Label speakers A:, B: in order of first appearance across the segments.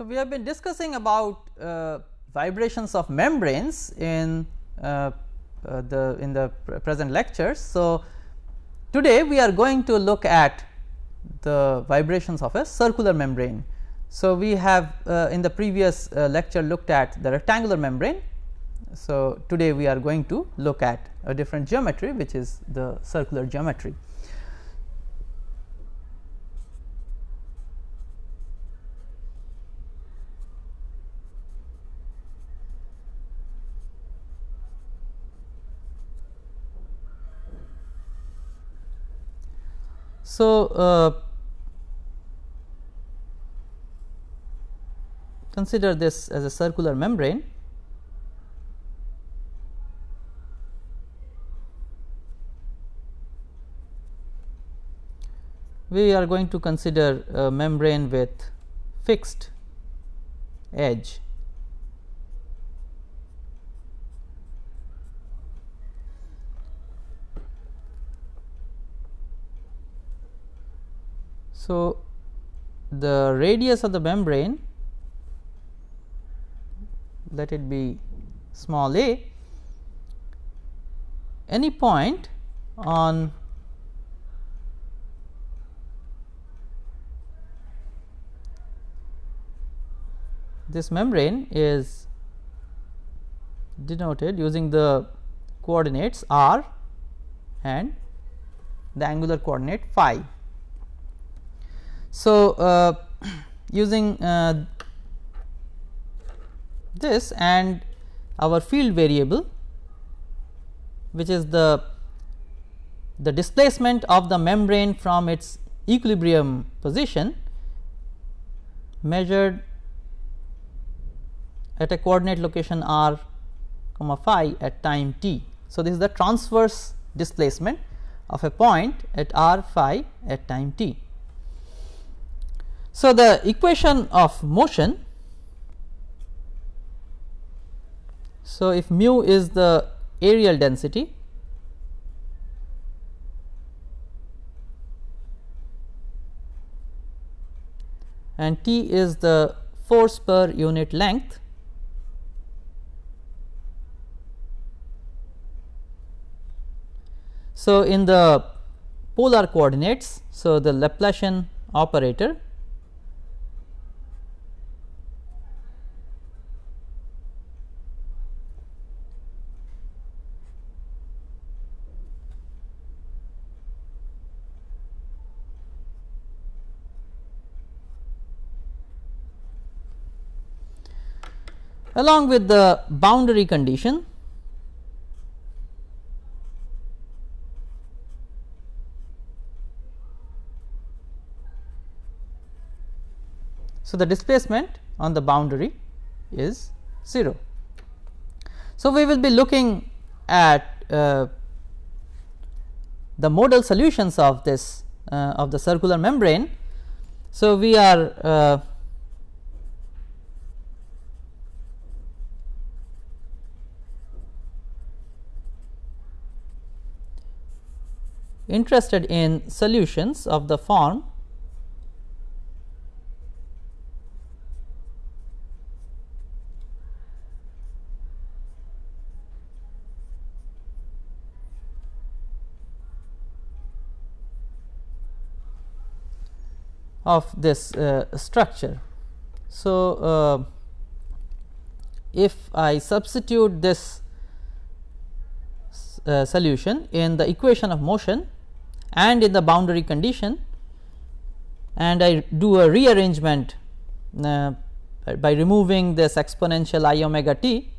A: So, we have been discussing about vibrations of membranes in the present lectures. So, today we are going to look at the vibrations of a circular membrane. So, we have in the previous lecture looked at the rectangular membrane. So, today we are going to look at a different geometry, which is the circular geometry. So, consider this as a circular membrane. We are going to consider a membrane with fixed edge. So, the radius of the membrane, let it be small a, any point on this membrane is denoted using the coordinates r and the angular coordinate phi. So, using this and our field variable, which is the displacement of the membrane from its equilibrium position measured at a coordinate location r comma phi at time t. So, this is the transverse displacement of a point at r phi at time t. So, the equation of motion, so if mu is the areal density and T is the force per unit length, so in the polar coordinates, so the Laplacian operator along with the boundary condition. So, the displacement on the boundary is 0. So, we will be looking at the modal solutions of this of the circular membrane. So, we are interested in solutions of the form of this structure. So, if I substitute this solution in the equation of motion and in the boundary condition, and I do a rearrangement by removing this exponential I omega t,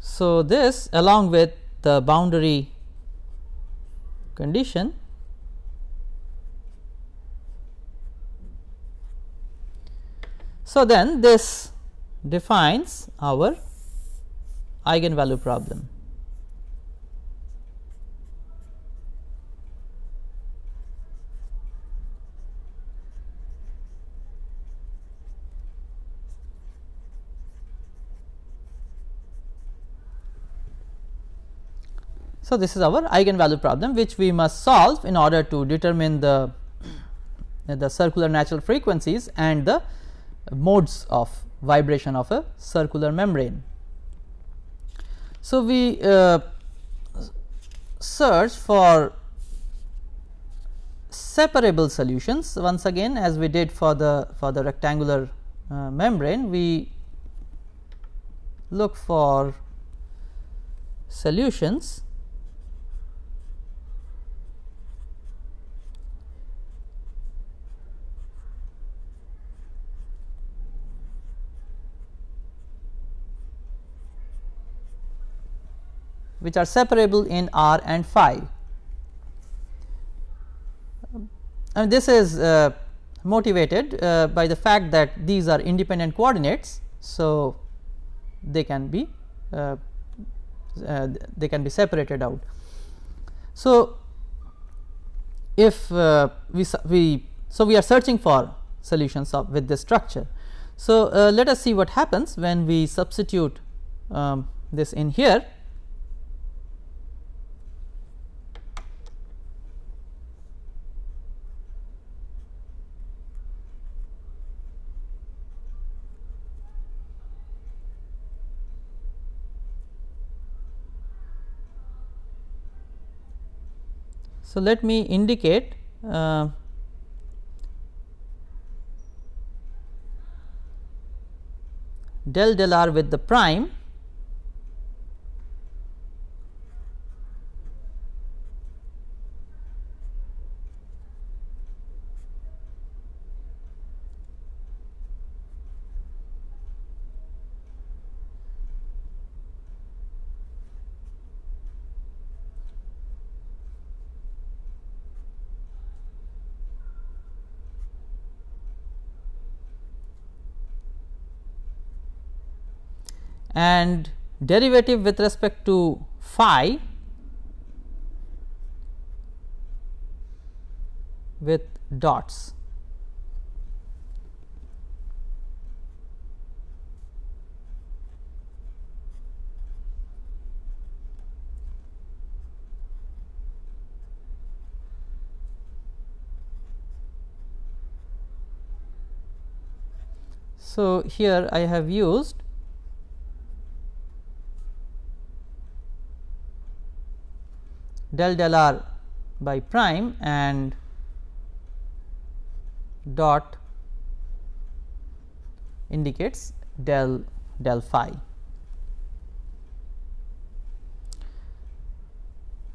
A: so this along with the boundary condition So, then this defines our eigenvalue problem. So, this is our eigenvalue problem, which we must solve in order to determine the circular natural frequencies and the modes of vibration of a circular membrane. So, we search for separable solutions. Once again, as we did for the rectangular membrane, we look for solutions which are separable in r and phi. And this is motivated by the fact that these are independent coordinates. So, they can be separated out. So, if we are searching for solutions with this structure. So, let us see what happens when we substitute this in here. So, let me indicate del r with the prime and derivative with respect to phi with dots. So, here I have used del r by prime and dot indicates del phi.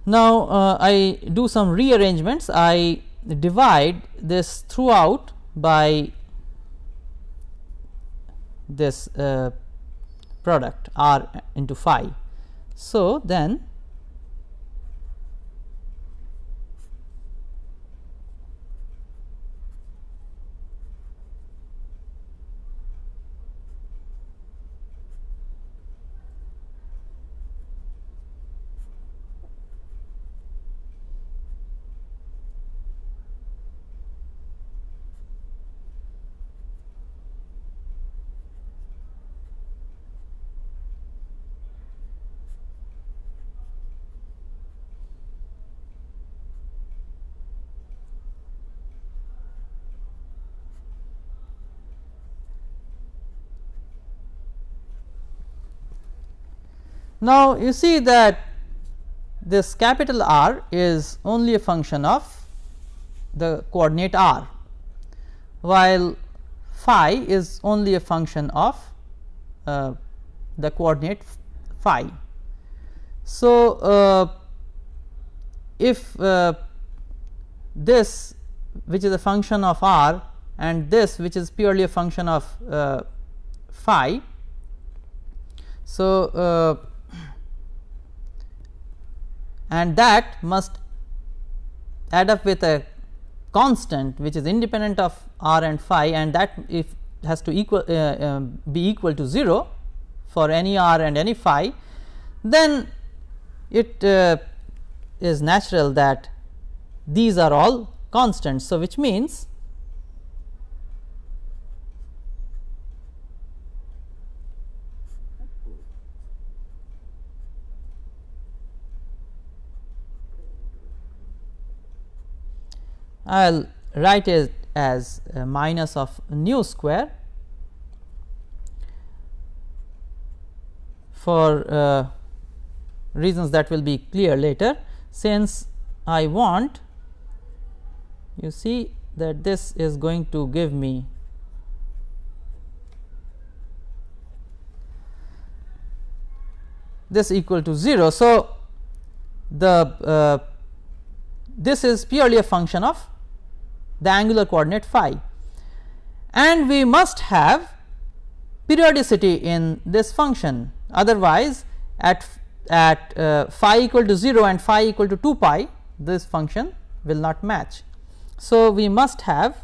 A: Now, I do some rearrangements. I divide this throughout by this product r into phi. So, then now, you see that this capital R is only a function of the coordinate r, while phi is only a function of the coordinate phi. So, if this which is a function of r and this which is purely a function of phi. So, and that must add up with a constant which is independent of r and phi, and that if has to be equal to 0 for any r and any phi, then it is natural that these are all constants. So, which means I will write it as minus of nu square for reasons that will be clear later. Since I want, you see that this is going to give me this equal to 0. So, the this is purely a function of the angular coordinate phi, and we must have periodicity in this function, otherwise at phi equal to 0 and phi equal to 2 pi, this function will not match. So, we must have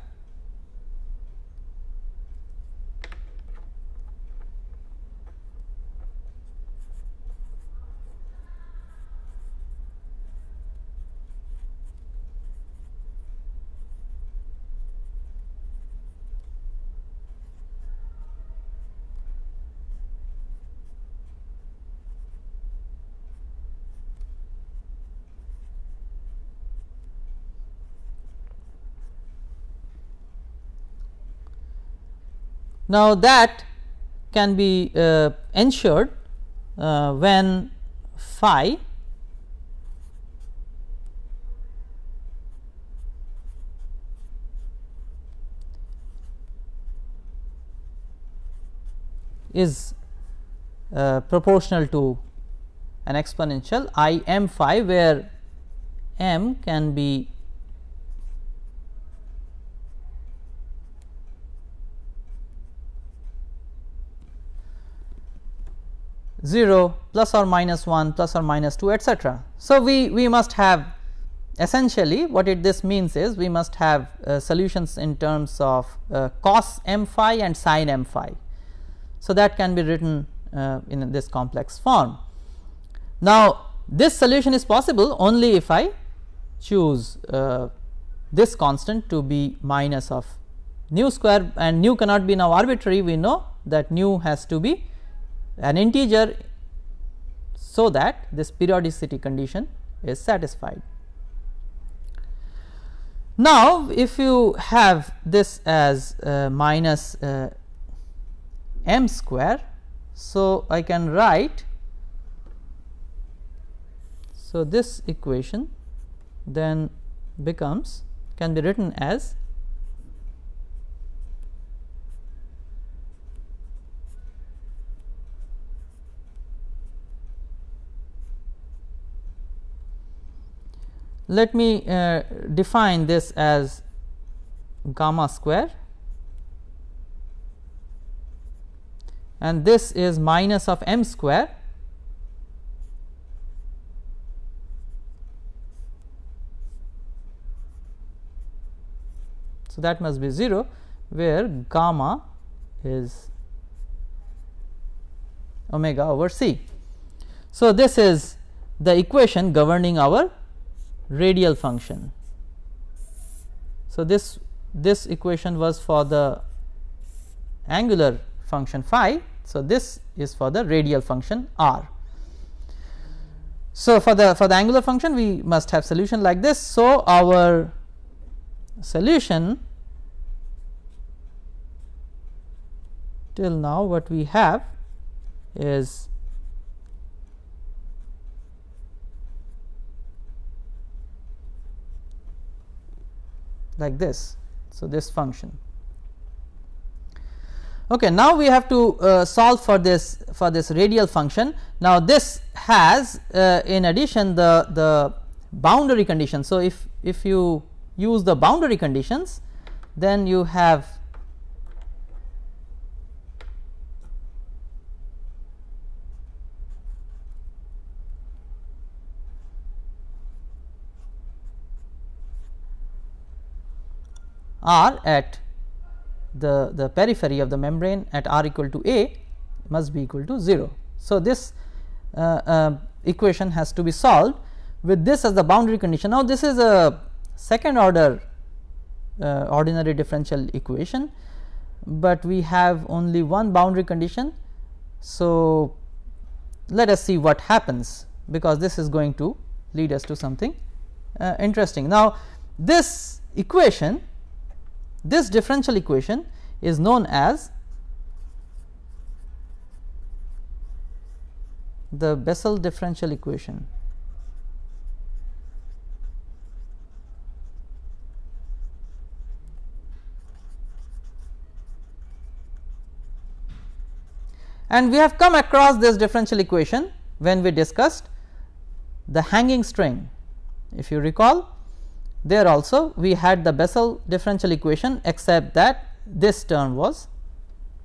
A: now that can be ensured when phi is proportional to an exponential I m phi, where m can be zero, plus or minus 1, plus or minus 2, etc. So, we must have essentially what this means is we must have solutions in terms of cos m phi and sin m phi. So, that can be written in this complex form. Now, this solution is possible only if I choose this constant to be minus of nu square, and nu cannot be now arbitrary. We know that nu has to be an integer, so that this periodicity condition is satisfied. Now, if you have this as minus m square, so I can write, so this equation then becomes, can be written as let me define this as gamma square, and this is minus of m square, so that must be 0, where gamma is omega over c. So, this is the equation governing our radial function. So, this equation was for the angular function phi. So, this is for the radial function r. So, for the angular function we must have solution like this. So, our solution till now what we have is like this. So, this function. Okay, now we have to solve for this radial function. Now, this has in addition the boundary condition. So, if you use the boundary conditions, then you have r at the periphery of the membrane at r equal to a must be equal to 0. So, this equation has to be solved with this as the boundary condition. Now, this is a second order ordinary differential equation, but we have only one boundary condition. So, let us see what happens, because this is going to lead us to something interesting. Now, this equation, this differential equation is known as the Bessel differential equation. And we have come across this differential equation when we discussed the hanging string. If you recall, there also we had the Bessel differential equation, except that this term was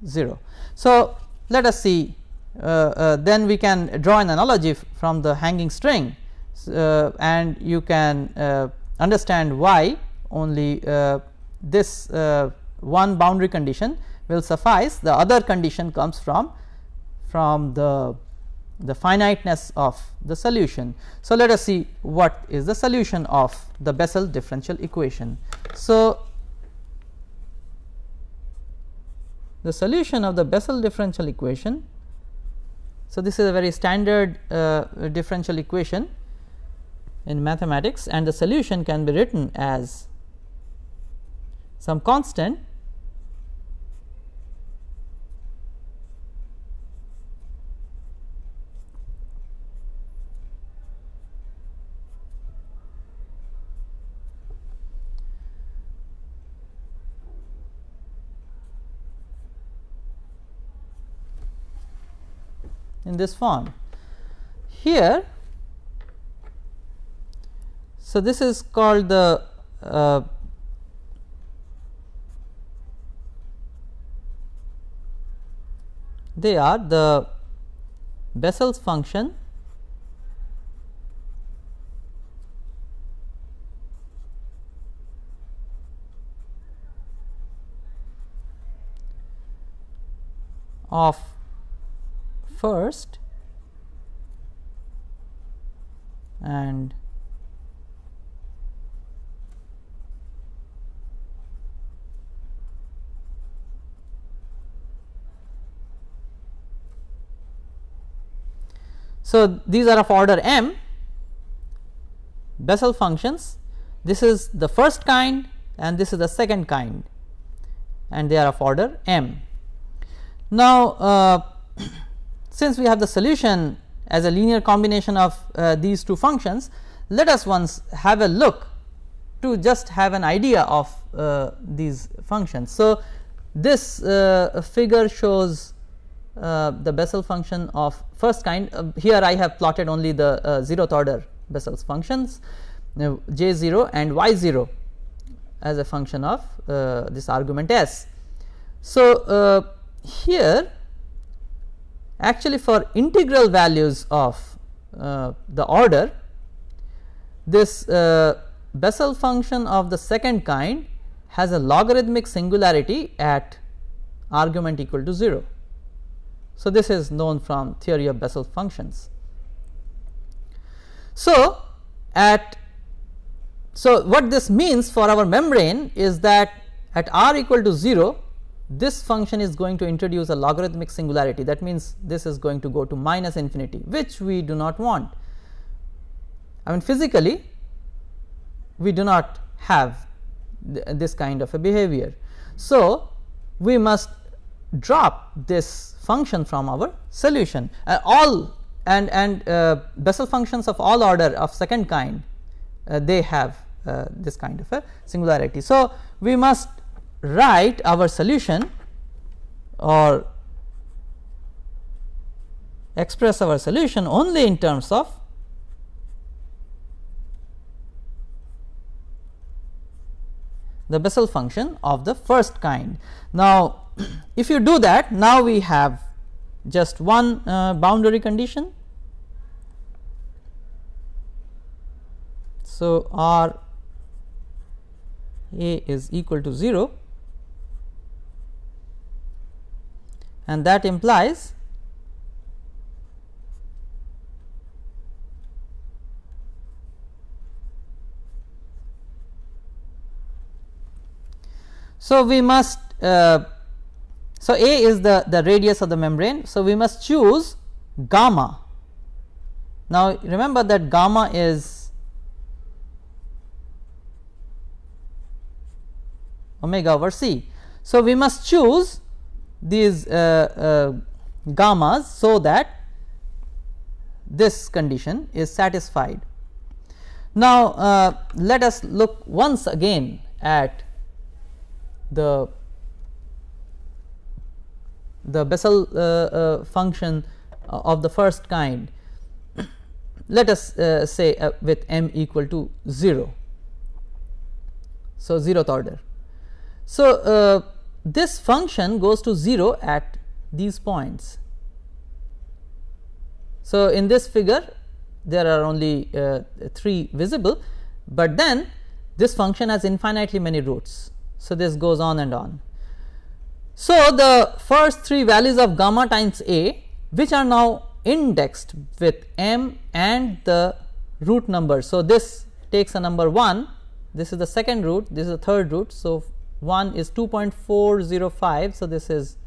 A: 0. So, let us see, then we can draw an analogy from the hanging string, and you can understand why only this one boundary condition will suffice. The other condition comes from the finiteness of the solution. So, let us see what is the solution of the Bessel differential equation. So, the solution of the Bessel differential equation. So, this is a very standard differential equation in mathematics, and the solution can be written as some constant in this form. Here, so this is called the they are the Bessel's function of first and so these are of order m Bessel functions. This is the first kind and this is the second kind, and they are of order m. Now, since we have the solution as a linear combination of these two functions, let us once have a look to just have an idea of these functions. So, this figure shows the Bessel function of first kind. Here I have plotted only the 0th order Bessel's functions, j 0 and y 0 as a function of this argument s. So, here actually for integral values of the order, this Bessel function of the second kind has a logarithmic singularity at argument equal to 0. So, this is known from theory of Bessel functions. So, what this means for our membrane is that at r equal to 0, this function is going to introduce a logarithmic singularity. That means, this is going to go to minus infinity, which we do not want. I mean, physically we do not have this kind of a behavior. So, we must drop this function from our solution. Bessel functions of all order of second kind, they have this kind of a singularity. So, we must write our solution or express our solution only in terms of the Bessel function of the first kind. Now, if you do that, now we have just one boundary condition. So, R A is equal to 0, and that implies so we must so A is the radius of the membrane. So, we must choose gamma. Now, remember that gamma is omega over c. So, we must choose these gammas so that this condition is satisfied. Now, let us look once again at the Bessel function of the first kind. Let us say with m equal to 0. So, 0th order. So, this function goes to 0 at these points. So, in this figure there are only 3 visible, but then this function has infinitely many roots. So, this goes on and on. So, the first 3 values of gamma times A, which are now indexed with m and the root number. So, this takes a number 1, this is the second root, this is the third root. So, 1 is 2.405. So, this is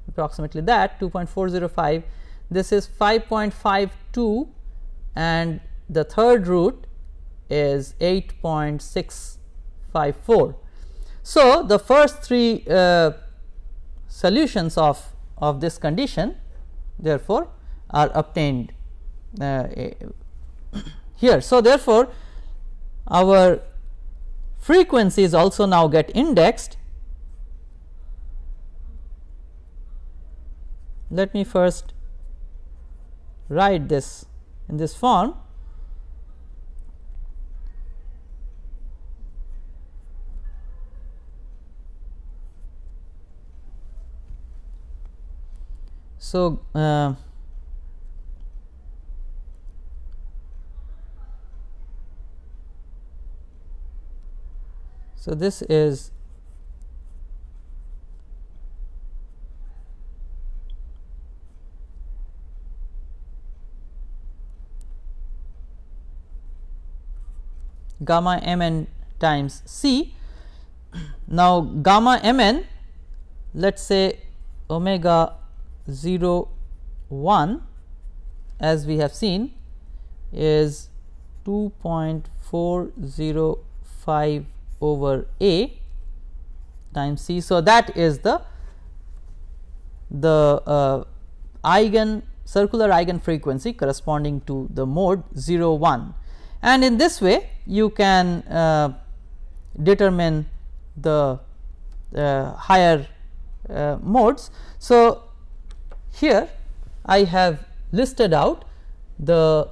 A: approximately that 2.405, this is 5.52, and the third root is 8.654. So, the first 3 solutions of this condition therefore are obtained here. So, therefore, our frequencies also now get indexed. Let me first write this in this form. So, so this is gamma mn times c. Now, gamma mn, let us say omega 0 1, as we have seen, is 2.405 over A times C. So, that is the circular eigen frequency corresponding to the mode 0 1, and in this way you can determine the higher modes. So, here I have listed out the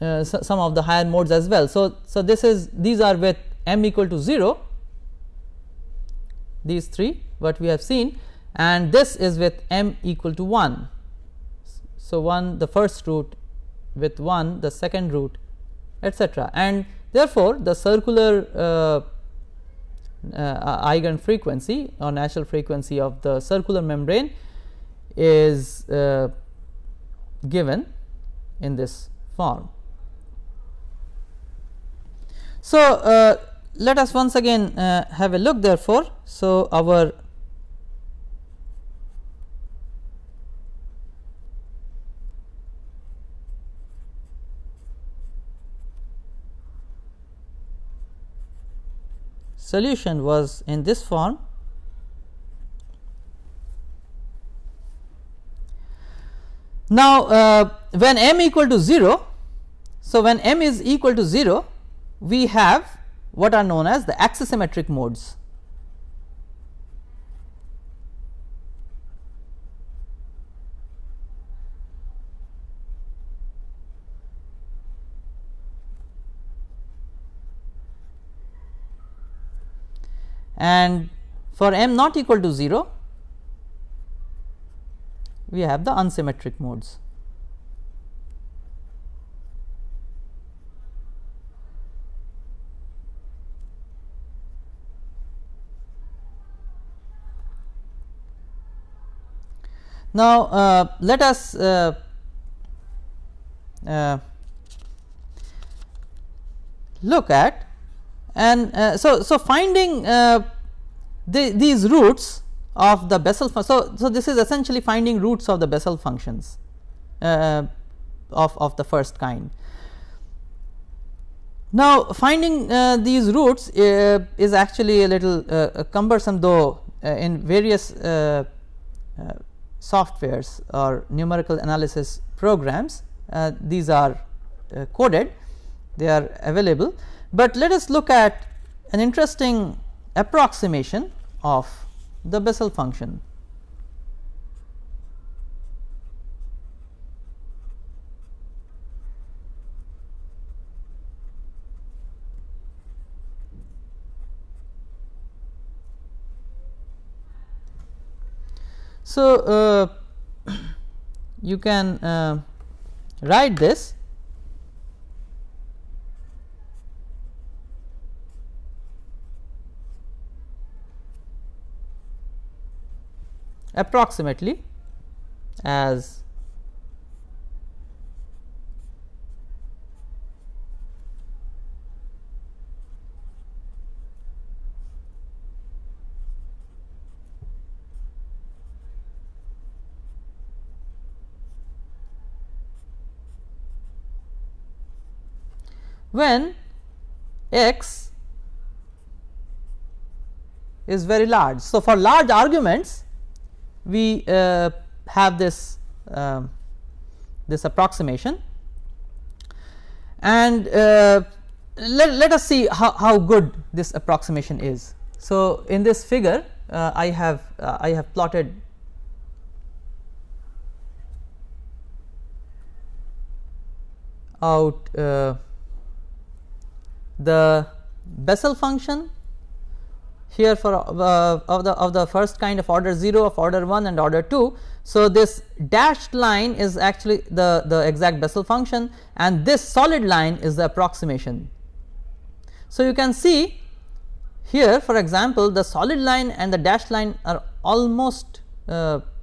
A: some of the higher modes as well. So, these are with m equal to 0, these 3 what we have seen, and this is with m equal to 1. So, 1 the first root with 1 the second root, etc., and therefore, the circular eigen frequency or natural frequency of the circular membrane is given in this form. So, let us once again have a look therefore. So, our solution was in this form. Now, when m equal to 0, so when m is equal to 0, we have what are known as the axisymmetric modes. And for m not equal to 0, we have the unsymmetric modes. Now, let us look at and so finding these roots of the Bessel function. So, this is essentially finding roots of the Bessel functions of the first kind. Now, finding these roots is actually a little cumbersome, though in various softwares or numerical analysis programs these are coded, they are available, but let us look at an interesting approximation of the Bessel function. So, you can write this approximately as when x is very large. So, for large arguments we have this this approximation, and let us see how good this approximation is. So, in this figure I have plotted out the Bessel function here for of the first kind of order 0, of order 1 and order 2. So, this dashed line is actually the exact Bessel function, and this solid line is the approximation. So, you can see here, for example, the solid line and the dashed line are almost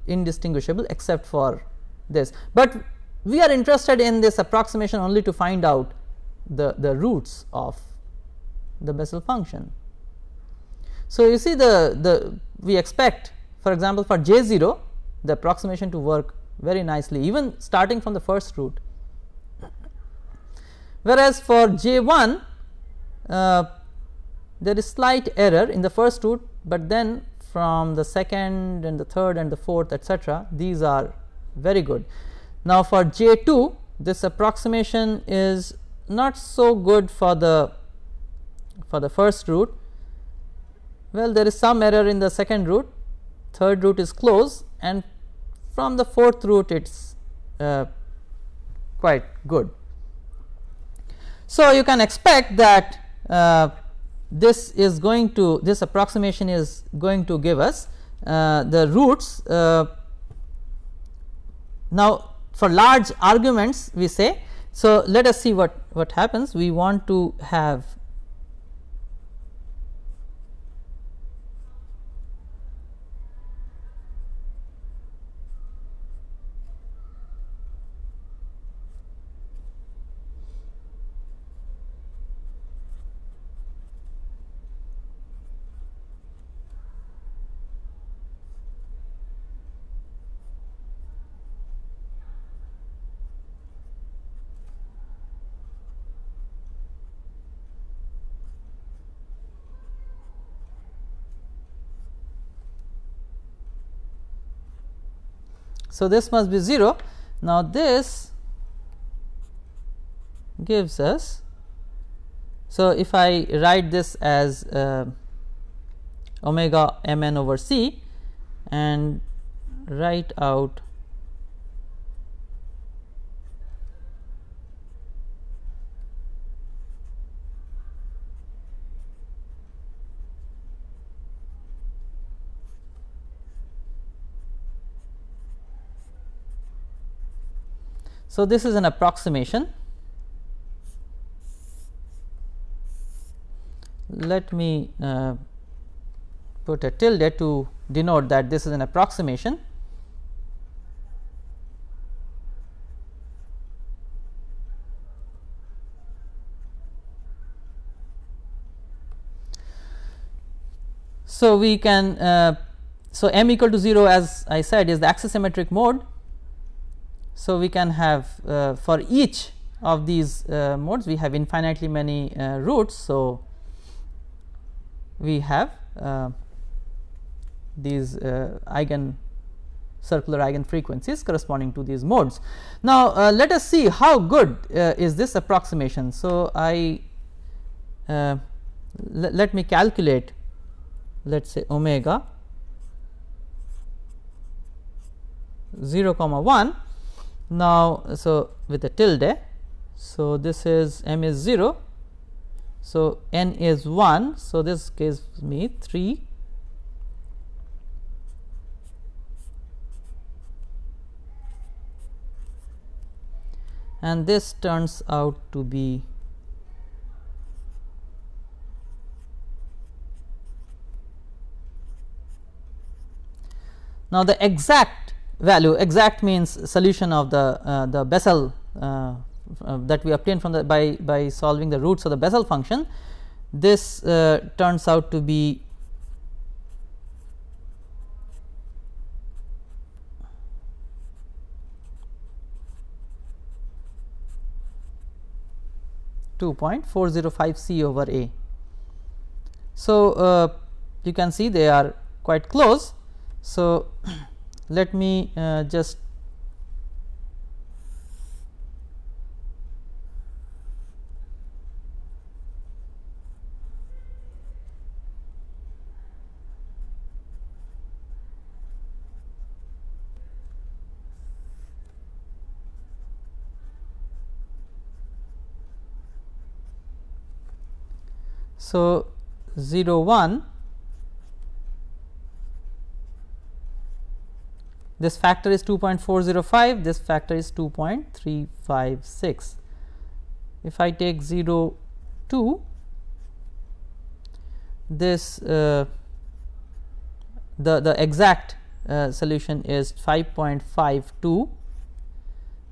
A: indistinguishable except for this, but we are interested in this approximation only to find out the roots of the Bessel function. So, you see we expect, for example, for J0 the approximation to work very nicely, even starting from the first root, whereas for J1 there is slight error in the first root, but then from the second and the third and the fourth, etc., these are very good. Now, for J2 this approximation is not so good for the first root. Well, there is some error in the second root, third root is close, and from the fourth root it is quite good. So, you can expect that this approximation is going to give us the roots. Now, for large arguments we say. So, let us see what happens. We want to have so this must be 0. Now, this gives us, so if I write this as omega mn over c and write out so this is an approximation. Let me put a tilde to denote that this is an approximation. So, we can so m equal to 0, as I said, is the axisymmetric mode. So, we can have for each of these modes we have infinitely many roots. So, we have these circular eigen frequencies corresponding to these modes. Now, let us see how good is this approximation. So, let me calculate, let us say omega 0 comma 1. Now, so with a tilde. So, this is m is 0. So, n is 1. So, this gives me 3 and this turns out to be now the exact value. Exact means solution of the Bessel that we obtain from the by solving the roots of the Bessel function. This turns out to be 2.405 C over A. So, you can see they are quite close. So, let me just so 0 1, this factor is 2.405, this factor is 2.356. If I take 0 2, this the exact solution is 5.52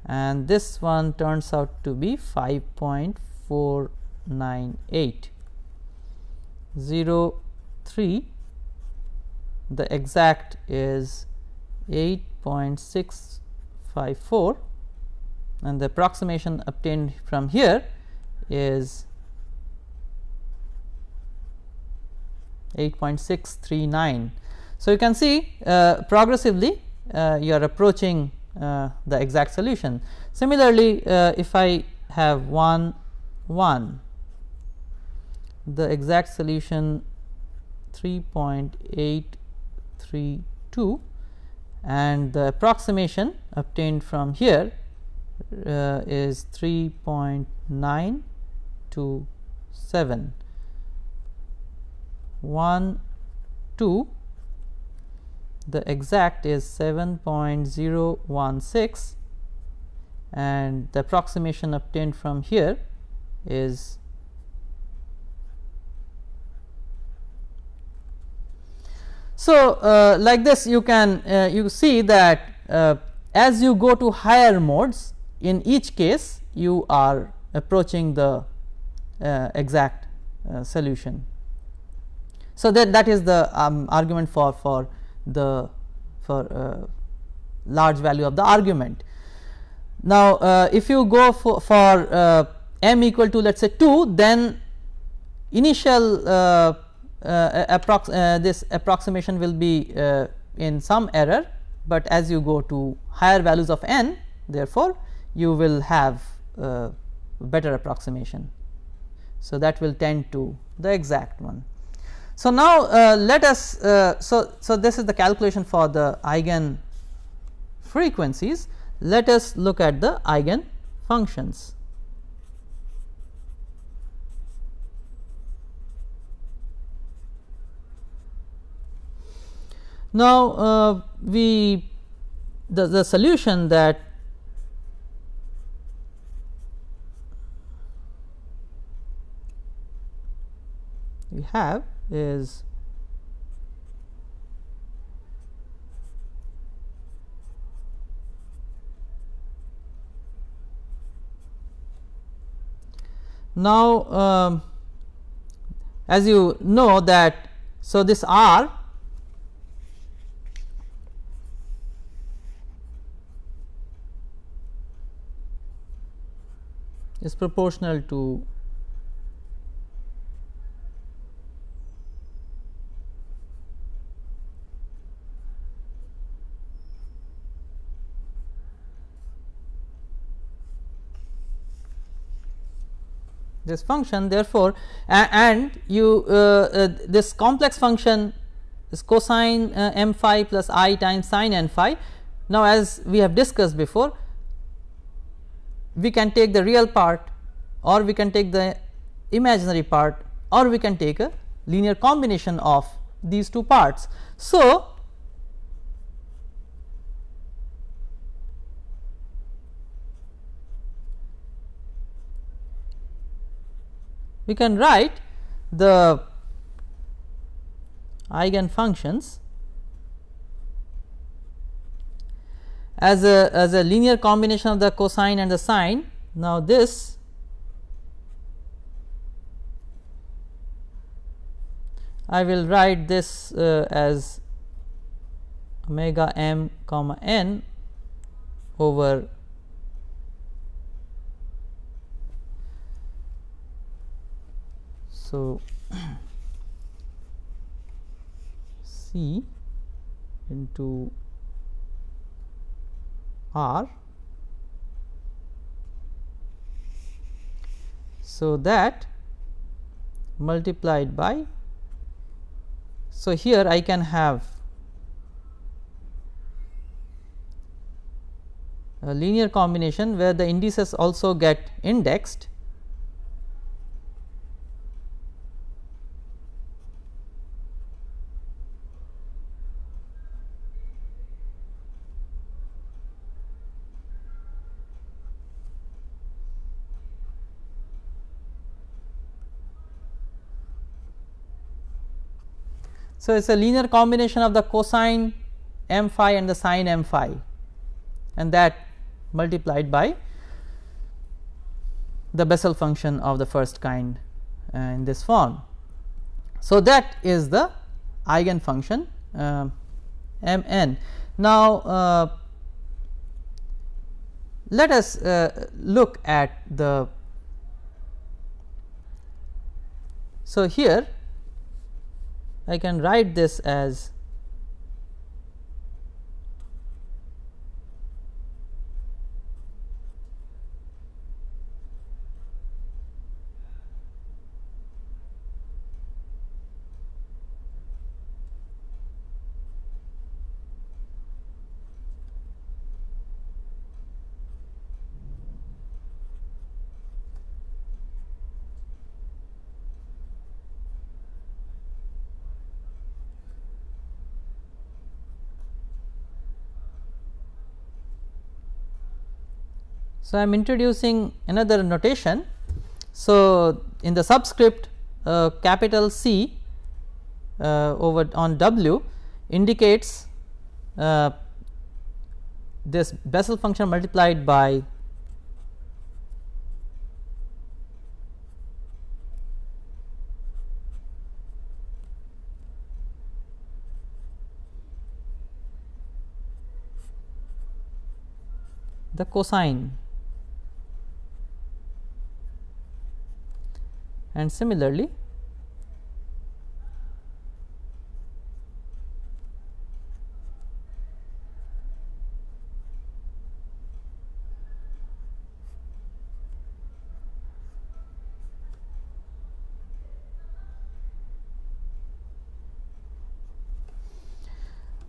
A: and this one turns out to be 5.498. 0 3, the exact is 8.654 and the approximation obtained from here is 8.639. So, you can see progressively you are approaching the exact solution. Similarly, if I have 1 1, the exact solution 3.832 and the approximation obtained from here is 3.927. 1 2, the exact is 7.016 and the approximation obtained from here is so like this you can you see that as you go to higher modes, in each case you are approaching the exact solution. So, that is the argument for the large value of the argument. Now, if you go for m equal to let us say 2, then initial this approximation will be in some error, but as you go to higher values of n, therefore, you will have better approximation. So, that will tend to the exact one. So, now let us so this is the calculation for the eigen frequencies. Let us look at the eigen functions. Now, the solution that we have is now as you know that So, this R is proportional to this function. Therefore, and you this complex function is cosine m phi plus I times sine n phi. Now, as we have discussed before, we can take the real part, or we can take the imaginary part, or we can take a linear combination of these two parts. So, we can write the eigenfunctions as a linear combination of the cosine and the sine. Now, this I will write this as omega m comma n over so C into R. So, that multiplied by, so here I can have a linear combination where the indices also get indexed. So, it is a linear combination of the cosine m phi and the sine m phi, and that multiplied by the Bessel function of the first kind in this form. So, that is the eigenfunction m n. Now, let us look at the, so here I can write this as so I am introducing another notation. So, in the subscript capital C over on W indicates this Bessel function multiplied by the cosine, and similarly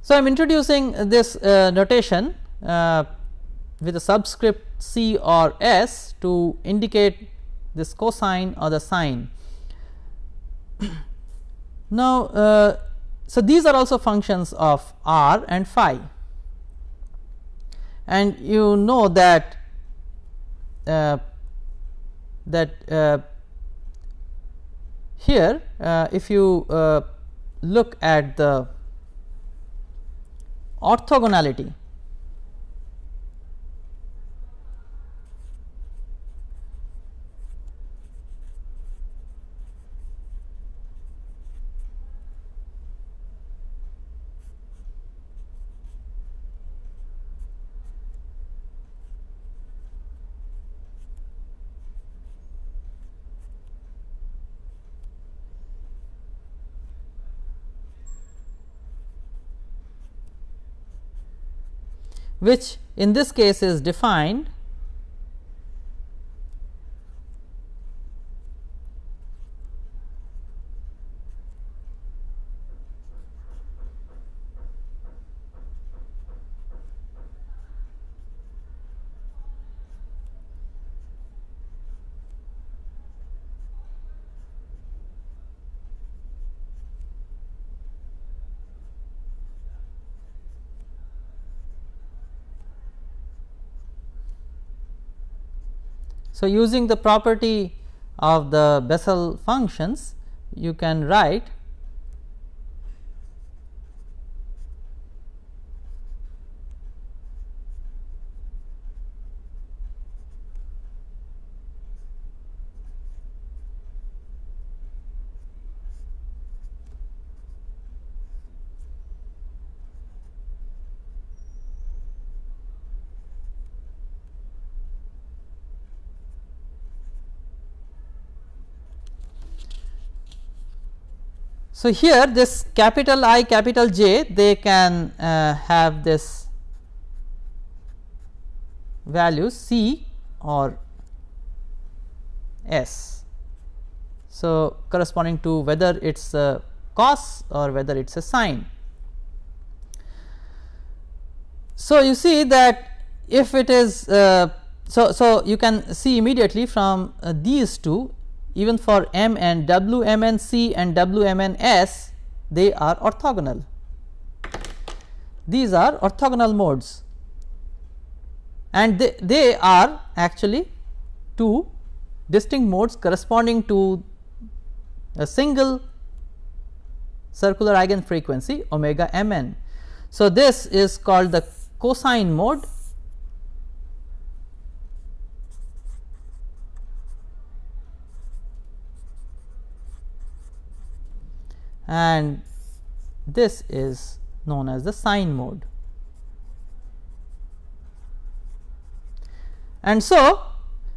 A: so I am introducing this notation with a subscript C or S to indicate this cosine or the sine. Now, so these are also functions of R and phi, and you know that here if you look at the orthogonality, which in this case is defined So, using the property of the Bessel functions, you can write so, here this capital I capital J, they can have this value C or S. So, corresponding to whether it is a cos or whether it is a sine. So, you see that if it is so you can see immediately from these two, even for M and W M N C and W M N S, they are orthogonal. These are orthogonal modes, and they are actually two distinct modes corresponding to a single circular eigenfrequency omega m n. So, this is called the cosine mode, and this is known as the sine mode. And so,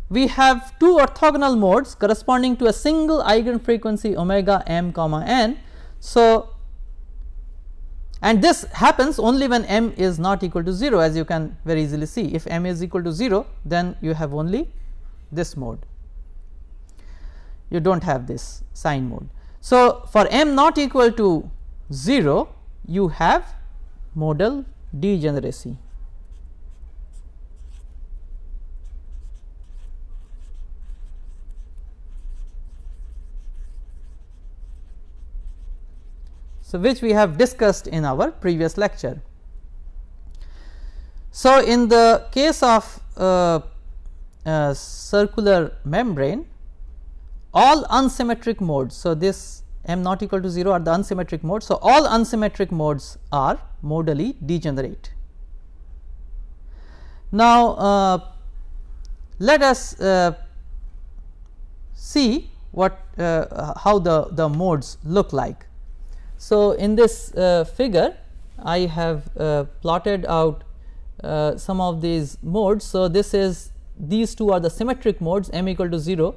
A: we have two orthogonal modes corresponding to a single eigenfrequency omega m comma n. So, and this happens only when m is not equal to 0, as you can very easily see. If m is equal to 0, then you have only this mode, you do not have this sine mode. So, for m not equal to 0, you have modal degeneracy. So, which we have discussed in our previous lecture. So, in the case of circular membrane, all unsymmetric modes. So, this m not equal to 0 are the unsymmetric modes. So, all unsymmetric modes are modally degenerate. Now, let us see what how the modes look like. So, in this figure I have plotted out some of these modes. So, these two are the symmetric modes, m equal to 0,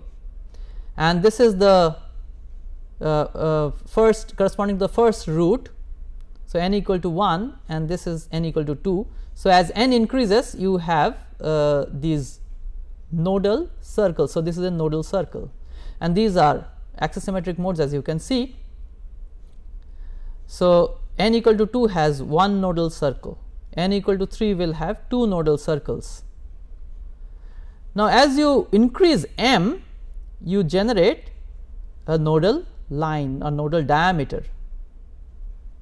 A: and this is the first corresponding to the first root. So, n equal to 1 and this is n equal to 2. So, as n increases, you have these nodal circles. So, this is a nodal circle, and these are axisymmetric modes, as you can see. So, n equal to 2 has one nodal circle, n equal to 3 will have two nodal circles. Now, as you increase m, you generate a nodal line or nodal diameter,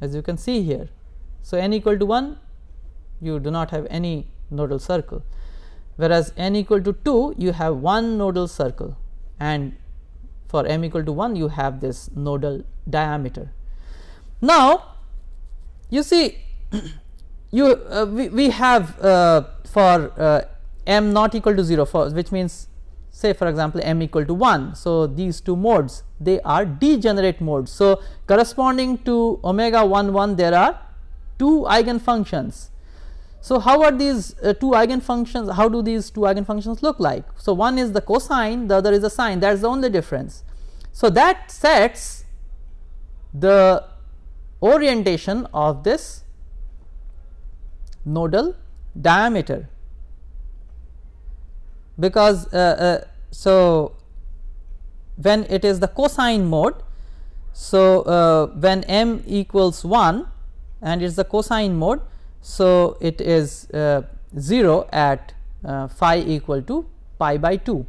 A: as you can see here. So, n equal to 1, you do not have any nodal circle, whereas n equal to 2, you have one nodal circle, and for m equal to 1, you have this nodal diameter. Now, you see we have for m not equal to 0, which means, say for example, m equal to 1. So, these two modes, they are degenerate modes. So, corresponding to omega 1 1, there are two eigenfunctions. So, how are these two eigenfunctions, how do these two eigenfunctions look like? So, one is the cosine, the other is the sine, that is the only difference. So, that sets the orientation of this nodal diameter, because so when it is the cosine mode, so when m equals 1 and it is the cosine mode, so it is 0 at phi equal to pi by 2.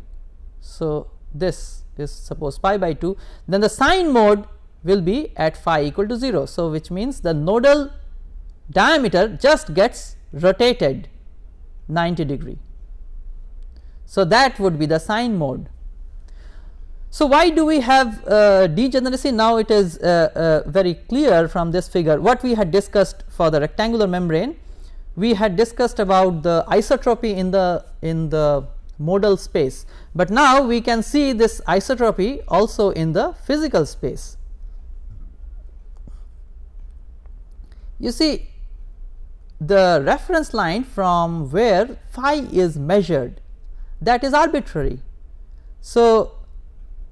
A: So, this is suppose pi by 2, then the sine mode will be at phi equal to 0. So, which means the nodal diameter just gets rotated 90 degree. So, that would be the sine mode. So, why do we have degeneracy? Now, it is very clear from this figure what we had discussed for the rectangular membrane. We had discussed about the isotropy in the modal space, but now we can see this isotropy also in the physical space. You see, the reference line from where phi is measured, that is arbitrary. So,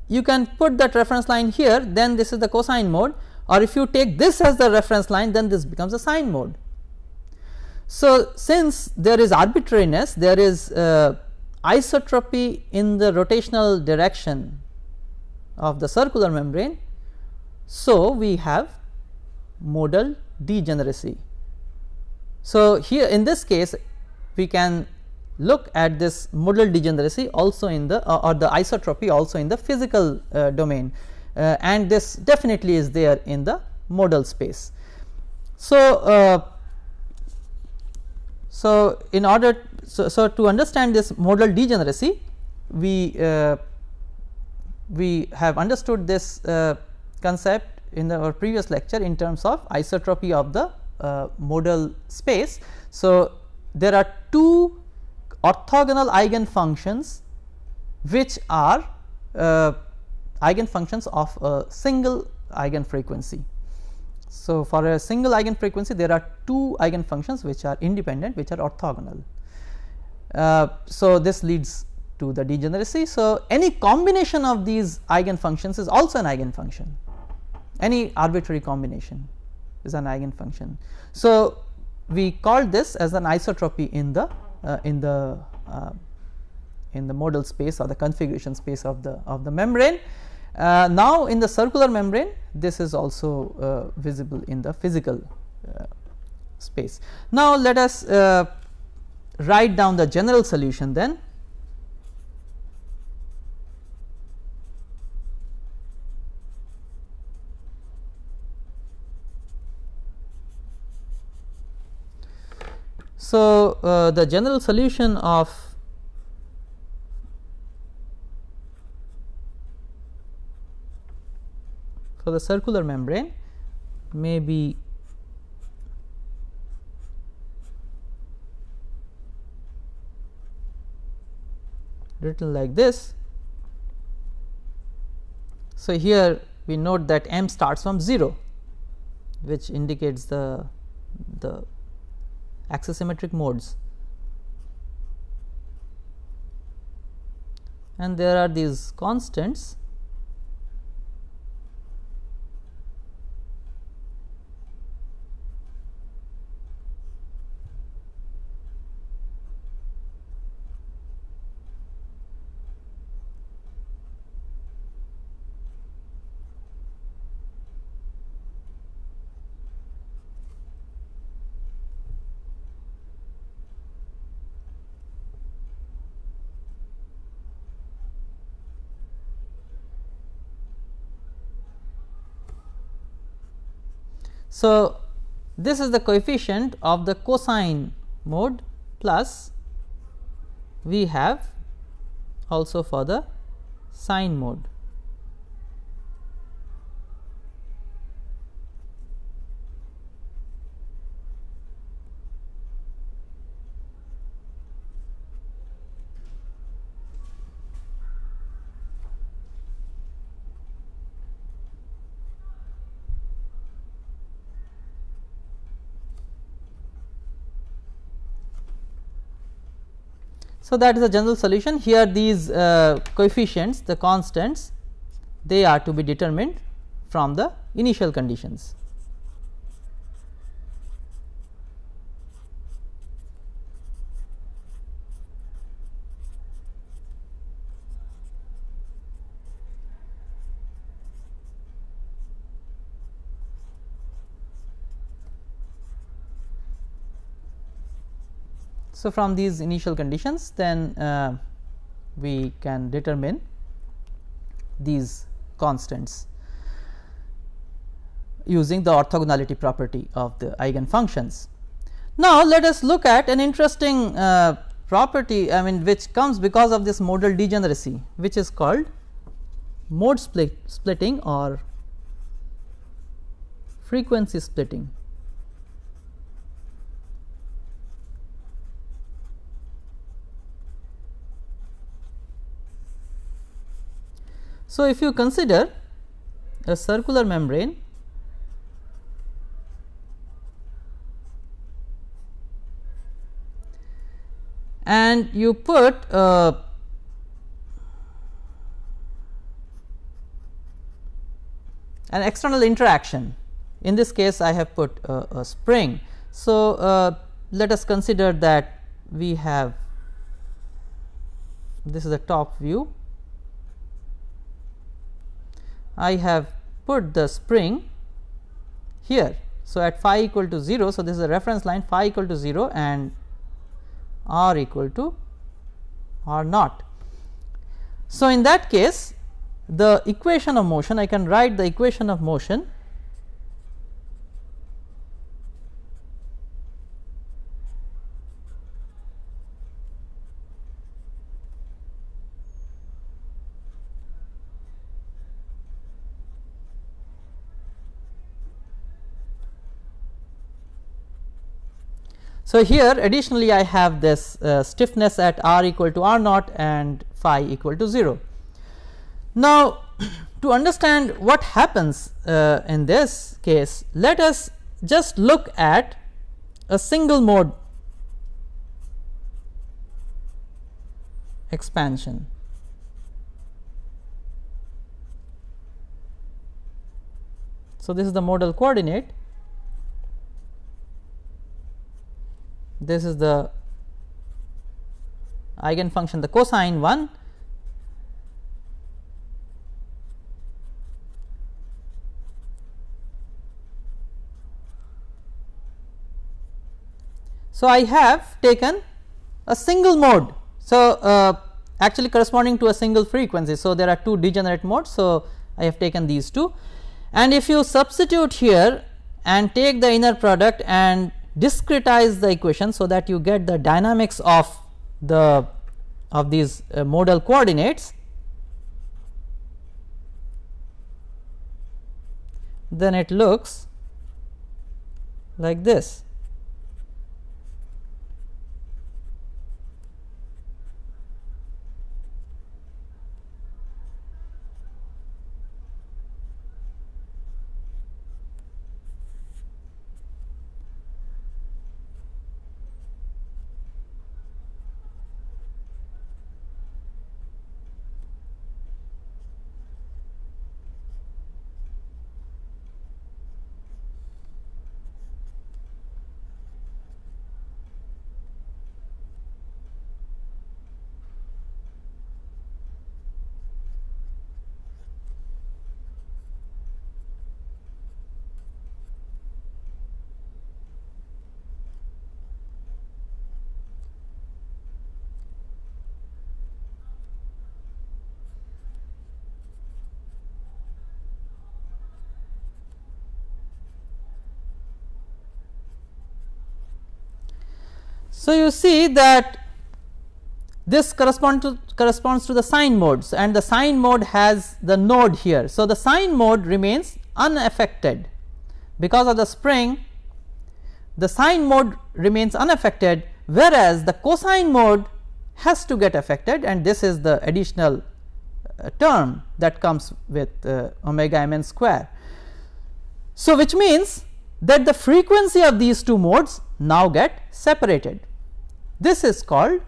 A: you can put that reference line here, then this is the cosine mode, or if you take this as the reference line, then this becomes a sine mode. So, since there is arbitrariness, there is isotropy in the rotational direction of the circular membrane. So, we have modal degeneracy. So, here in this case we can look at this modal degeneracy also in the or the isotropy also in the physical domain, and this definitely is there in the modal space. So, in order so to understand this modal degeneracy, we have understood this concept in our previous lecture in terms of isotropy of the modal space. So, there are two orthogonal eigenfunctions which are eigenfunctions of a single eigenfrequency. So, for a single eigenfrequency there are two eigenfunctions which are independent, which are orthogonal. So, this leads to the degeneracy. So, any combination of these eigenfunctions is also an eigenfunction, any arbitrary combination is an eigenfunction. So, we call this as an isotropy in the modal space or the configuration space of the membrane. Now, in the circular membrane, this is also visible in the physical space. Now, let us write down the general solution then. So, the general solution of for the circular membrane may be written like this. So, here we note that m starts from 0, which indicates the axisymmetric modes, and there are these constants . So, this is the coefficient of the cosine mode, plus we have also for the sine mode. So, that is the general solution. Here these coefficients, the constants, they are to be determined from the initial conditions. So, from these initial conditions then we can determine these constants using the orthogonality property of the eigenfunctions. Now, let us look at an interesting property, I mean, which comes because of this modal degeneracy, which is called mode splitting or frequency splitting. So, if you consider a circular membrane and you put an external interaction, in this case I have put a spring. So, let us consider that we have, this is the top view, I have put the spring here. So, at phi equal to 0. So, this is a reference line phi equal to 0 and r equal to r naught. So, in that case the equation of motion, I can write the equation of motion So, here additionally I have this stiffness at r equal to r naught and phi equal to 0. Now, to understand what happens in this case, let us just look at a single mode expansion. So, this is the modal coordinate, this is the eigenfunction, the cosine one, so I have taken a single mode. So, actually corresponding to a single frequency. So, there are two degenerate modes. So, I have taken these two, and if you substitute here and take the inner product and discretize the equation, so that you get the dynamics of these modal coordinates, then it looks like this. So, you see that this corresponds to the sine modes, and the sine mode has the node here. So, the sine mode remains unaffected because of the spring, the sine mode remains unaffected, whereas the cosine mode has to get affected, and this is the additional term that comes with omega m n square. So, which means that the frequency of these two modes now get separated. This is called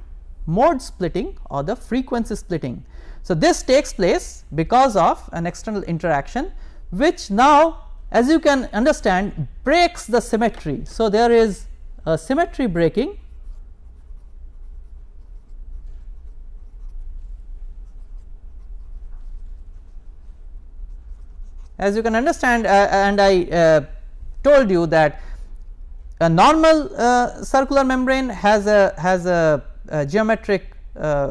A: mode splitting or the frequency splitting. So, this takes place because of an external interaction, which now, as you can understand, breaks the symmetry. So, there is a symmetry breaking, as you can understand, and I told you that A normal circular membrane has a geometric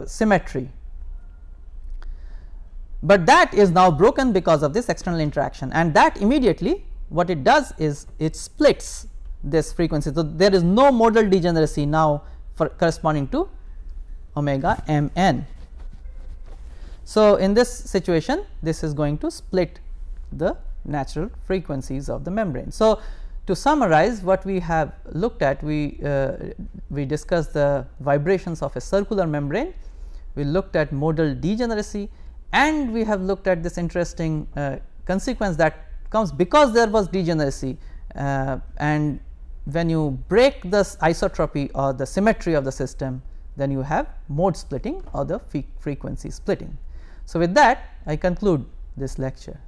A: symmetry, but that is now broken because of this external interaction, and that immediately what it does is it splits this frequency. So, there is no modal degeneracy now for corresponding to omega m n. So, in this situation this is going to split the natural frequencies of the membrane. So, to summarize what we have looked at, we discussed the vibrations of a circular membrane, we looked at modal degeneracy, and we have looked at this interesting consequence that comes because there was degeneracy, and when you break this isotropy or the symmetry of the system, then you have mode splitting or the frequency splitting. So, with that I conclude this lecture.